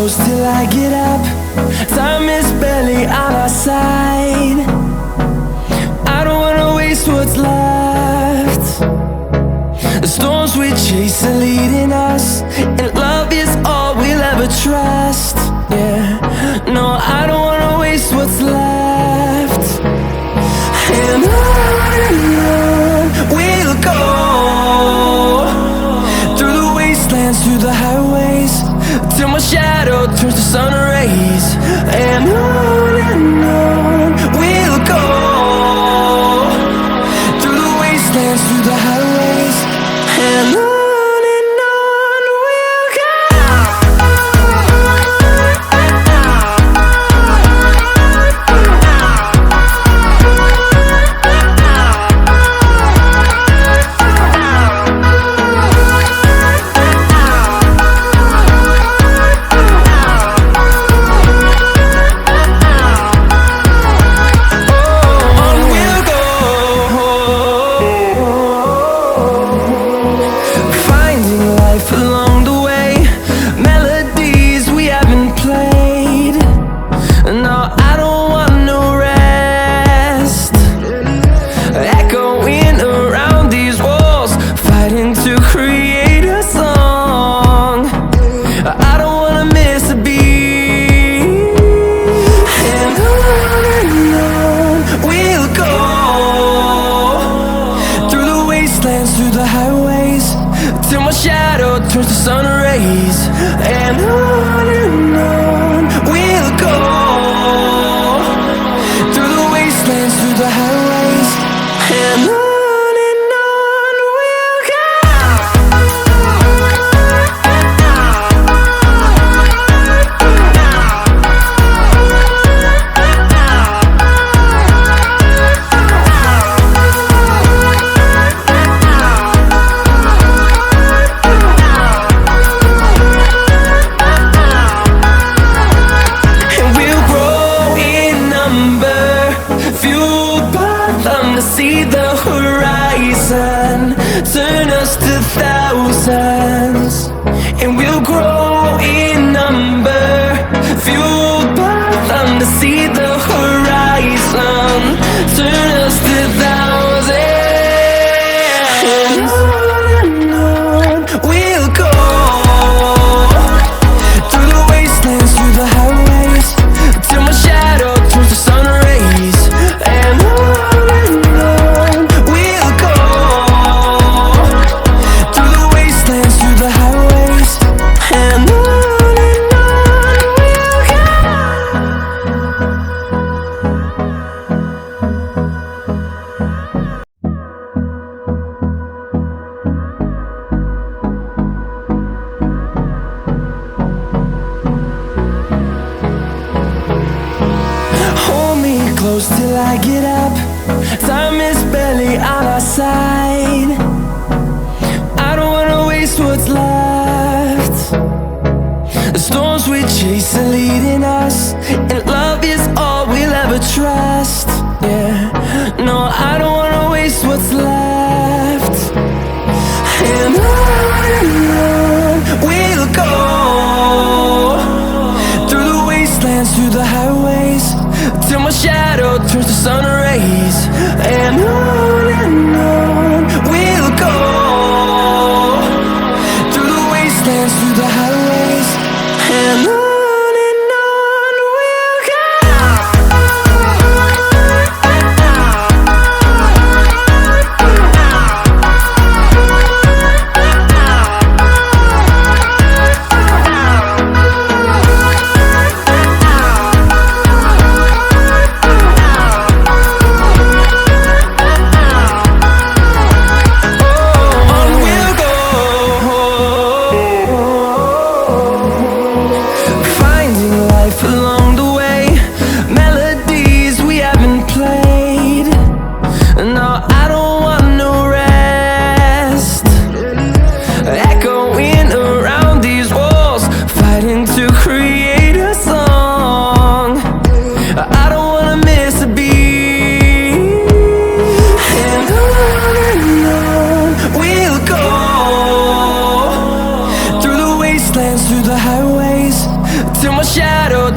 close till I get up. Time is barely on our side. I don't wanna waste what's left. The storms we chase are leading us, and love is all we'll ever trust. Yeah, no, I don't wanna waste what's left. And on we'll go, through the wastelands, through the highways, till my shadow turns to sun rays. And on we'll go, through the wastelands, through the highways, and on we'll go. Through the highways, till my shadow turns to sun rays. And on we'll go, through the wastelands, through the highways, and on we'll go. See the horizon, turn us to thousands, and we'll grow in number, fueled by them. To see the horizon, turn us to thousands, and on we'll go, through the wastelands, through the highways, till my shadow turns to sun rays. And close till I get up. Time is barely on our side. I don't wanna waste what's left. The storms we chase are leading us, and love is all we'll ever trust. Yeah, no, I don't wanna waste what's left. And on we'll go, through the wastelands, through the highways, till my shadow turns to sun rays. And on we'll go, through the wastelands, through the highways, and on.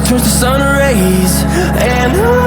turns to sun rays, and